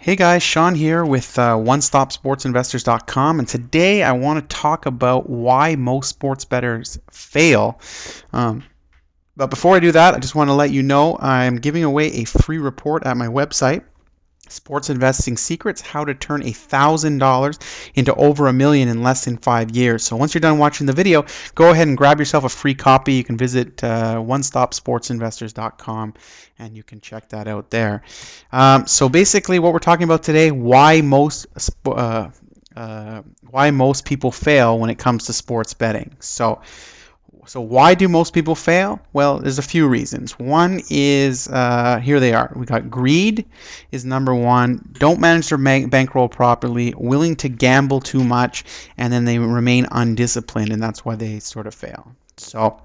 Hey guys, Sean here with OneStopSportsInvestors.com, and today I want to talk about why most sports bettors fail. Um, but before I do that, I just want to let you know I'm giving away a free report at my website, Sports Investing Secrets: How to Turn $1,000 into over $1 million in less than 5 years. So once you're done watching the video, go ahead and grab yourself a free copy. You can visit OneStopSportsInvestors.com and you can check that out there. So basically, what we're talking about today: why most people fail when it comes to sports betting. So why do most people fail? Well, there's a few reasons. One is, here they are. We got greed is number one, don't manage their bankroll properly, willing to gamble too much, and then they remain undisciplined, and that's why they sort of fail. So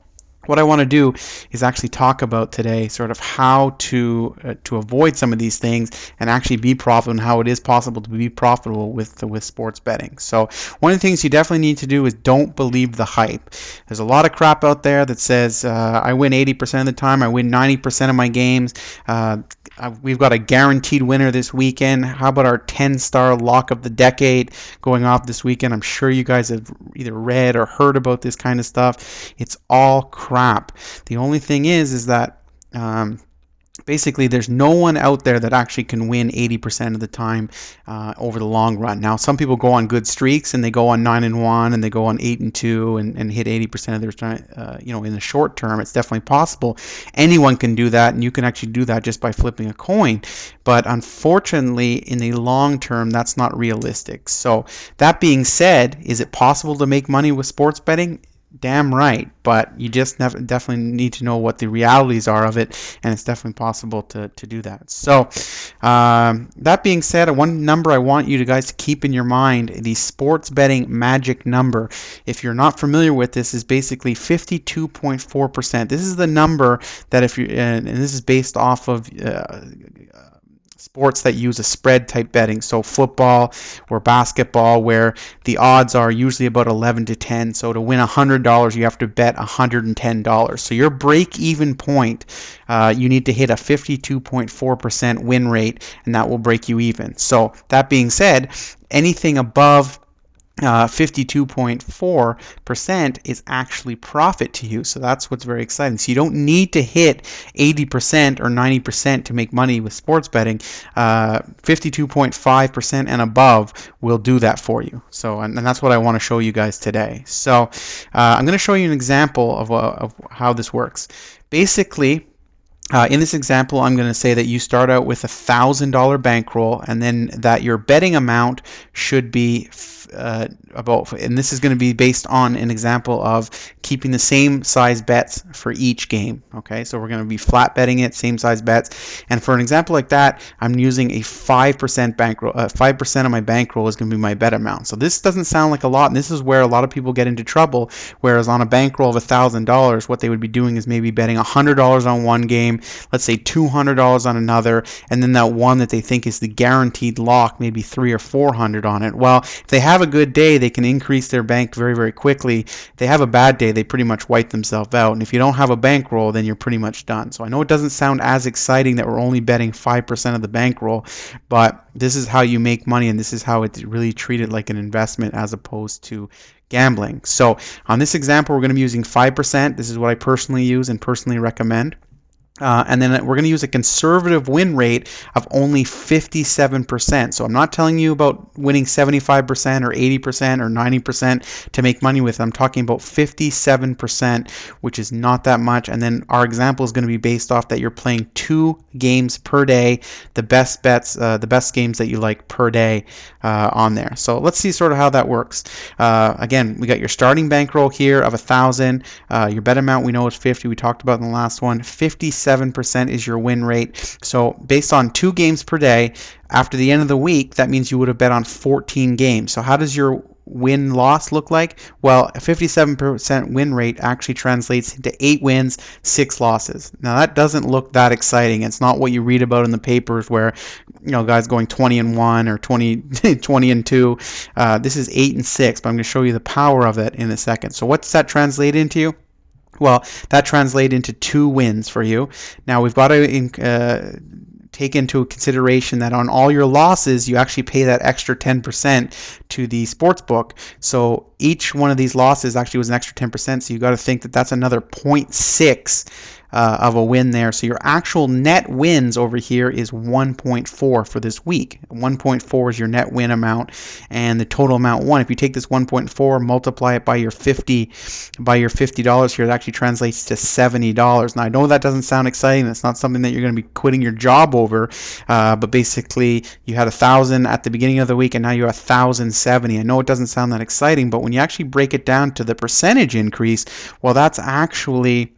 what I want to do is actually talk about today sort of how to avoid some of these things and actually be profitable, and how it is possible to be profitable with sports betting. So one of the things you definitely need to do is don't believe the hype. There's a lot of crap out there that says I win 80% of the time, I win 90% of my games. We've got a guaranteed winner this weekend. How about our 10-star lock of the decade going off this weekend? I'm sure you guys have either read or heard about this kind of stuff. It's all crap. The only thing is that basically there's no one out there that actually can win 80% of the time over the long run. Now, some people go on good streaks and they go on 9-1 and they go on 8-2 and hit 80% of their time. In the short term, it's definitely possible. Anyone can do that, and you can actually do that just by flipping a coin. But unfortunately, in the long term, that's not realistic. So that being said, is it possible to make money with sports betting? Damn right, but you just definitely need to know what the realities are of it, and it's definitely possible to do that. So that being said, one number I want you guys to keep in your mind: the sports betting magic number. If you're not familiar with this, is basically 52.4%. This is the number that if you and this is based off of sports that use a spread type betting, so football or basketball, where the odds are usually about 11-10. So to win $100, you have to bet $110. So your break-even point, you need to hit a 52.4% win rate, and that will break you even. So that being said, anything above 52.4% is actually profit to you. So that's what's very exciting. So you don't need to hit 80% or 90% to make money with sports betting. 52.5% and above will do that for you. So, and that's what I want to show you guys today. So I'm going to show you an example of how this works. Basically, in this example, I'm going to say that you start out with $1,000 bankroll, and then that your betting amount should be and this is going to be based on an example of keeping the same size bets for each game. Okay, so we're going to be flat betting it, same size bets, and for an example like that, I'm using a 5% bankroll. 5% of my bankroll is going to be my bet amount. So this doesn't sound like a lot, and this is where a lot of people get into trouble. Whereas on a bankroll of $1,000, what they would be doing is maybe betting $100 on one game, let's say $200 on another, and then that one that they think is the guaranteed lock, maybe $300 or $400 on it. Well, if they have a good day, they can increase their bank very, very quickly. If they have a bad day, they pretty much wipe themselves out. And if you don't have a bankroll, then you're pretty much done. So I know it doesn't sound as exciting that we're only betting 5% of the bankroll, but this is how you make money, and this is how it's really treated like an investment as opposed to gambling. So on this example, we're going to be using 5%. This is what I personally use and personally recommend. And then we're going to use a conservative win rate of only 57%. So I'm not telling you about winning 75% or 80% or 90% to make money with it. I'm talking about 57%, which is not that much. And then our example is going to be based off that you're playing 2 games per day, the best bets, the best games that you like per day on there. So let's see sort of how that works. Again, we got your starting bankroll here of 1,000. Your bet amount we know is 50. We talked about in the last one. 57% is your win rate. So based on 2 games per day, after the end of the week, that means you would have bet on 14 games. So how does your win-loss look like? Well, a 57% win rate actually translates into 8 wins, 6 losses. Now that doesn't look that exciting. It's not what you read about in the papers where, guys going 20-1 or 20-2. This is 8-6, but I'm going to show you the power of it in a second. So what's that translate into? Well, that translates into 2 wins for you. Now we've got to take into consideration that on all your losses, you actually pay that extra 10% to the sports book. So each one of these losses actually was an extra 10%. So you got to think that that's another 0.6 of a win there. So your actual net wins over here is 1.4 for this week. 1.4 is your net win amount, and the total amount won. If you take this 1.4, multiply it by your $50 here, it actually translates to $70. Now I know that doesn't sound exciting. It's not something that you're going to be quitting your job over, but basically you had 1,000 at the beginning of the week, and now you're 1,070. I know it doesn't sound that exciting, but when you actually break it down to the percentage increase, well, that's actually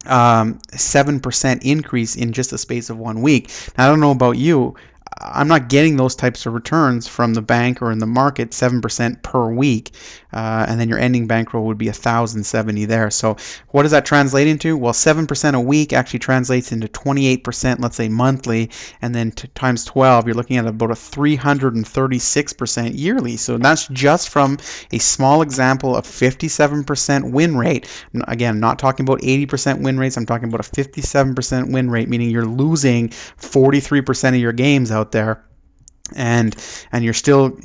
7% increase in just the space of 1 week. Now, I don't know about you. I'm not getting those types of returns from the bank or in the market, 7% per week, and then your ending bankroll would be 1,070 there. So what does that translate into? Well, 7% a week actually translates into 28%, let's say monthly, and then times 12, you're looking at about a 336% yearly. So that's just from a small example of 57% win rate. Again, I'm not talking about 80% win rates. I'm talking about a 57% win rate, meaning you're losing 43% of your games out there, and you're still,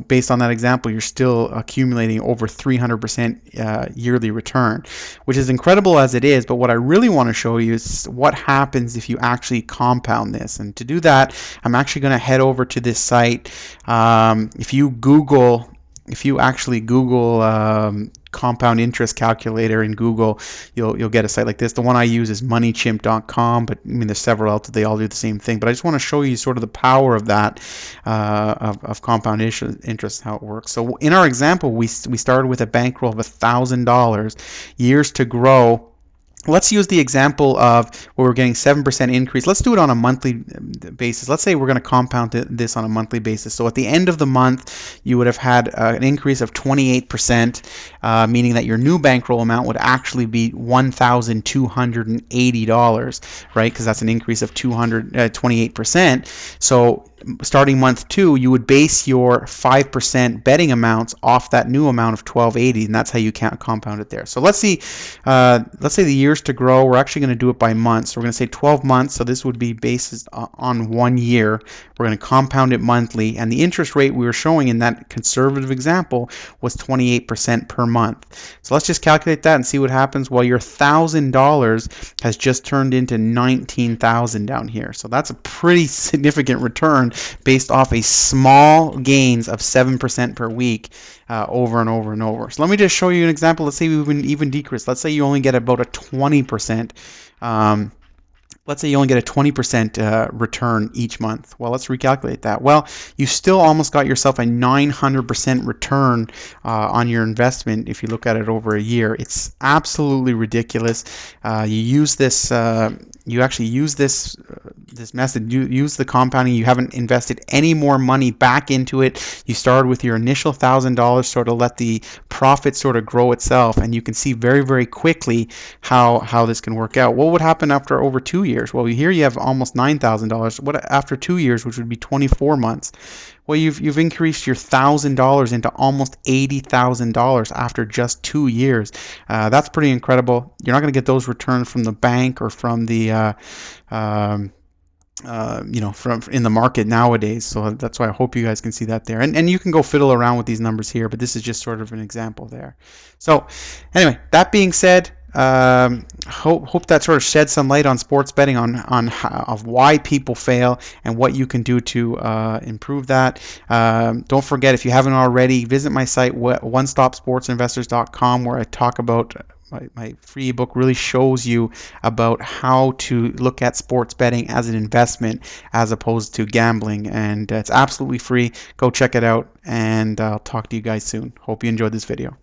based on that example, you're still accumulating over 300% yearly return, which is incredible as it is. But what I really want to show you is what happens if you actually compound this. And to do that, I'm actually going to head over to this site. If you actually Google compound interest calculator in Google, you'll get a site like this. The one I use is moneychimp.com, but I mean there's several out there. They all do the same thing. But I just want to show you sort of the power of that, of compound interest, how it works. So in our example, we started with a bankroll of $1,000, years to grow. Let's use the example of where we're getting 7% increase. Let's do it on a monthly basis. Let's say we're going to compound this on a monthly basis. So at the end of the month, you would have had an increase of 28%, meaning that your new bankroll amount would actually be $1,280, right? Because that's an increase of 28%. So starting month 2, you would base your 5% betting amounts off that new amount of $1,280, and that's how you compound it there. So let's say the years to grow. We're actually going to do it by months. So we're going to say 12 months. So this would be based on 1 year. We're going to compound it monthly, and the interest rate we were showing in that conservative example was 28% per month. So let's just calculate that and see what happens. Well, your $1,000 has just turned into $19,000 down here. So that's a pretty significant return based off a small gains of 7% per week, over and over and over. So let me just show you an example. Let's say we even decrease. Let's say you only get about a 20%. Let's say you only get a 20% return each month. Well, let's recalculate that. Well, you still almost got yourself a 900% return on your investment if you look at it over a year. It's absolutely ridiculous. You actually use this method. You use the compounding. You haven't invested any more money back into it. You started with your initial $1,000, sort of let the profit sort of grow itself, and you can see very, very quickly how this can work out. What would happen after over 2 years? Well, here you have almost $9,000. What after 2 years, which would be 24 months? Well, you've increased your $1,000 into almost $80,000 after just 2 years. That's pretty incredible. You're not going to get those returns from the bank or from the from in the market nowadays. So that's why I hope you guys can see that there. And you can go fiddle around with these numbers here, but this is just sort of an example there. So anyway, that being said, hope that sort of sheds some light on sports betting, of why people fail and what you can do to improve that. Don't forget, if you haven't already, visit my site, onestopsportsinvestors.com, where I talk about my free ebook. Really shows you about how to look at sports betting as an investment as opposed to gambling, and it's absolutely free. Go check it out, and I'll talk to you guys soon. Hope you enjoyed this video.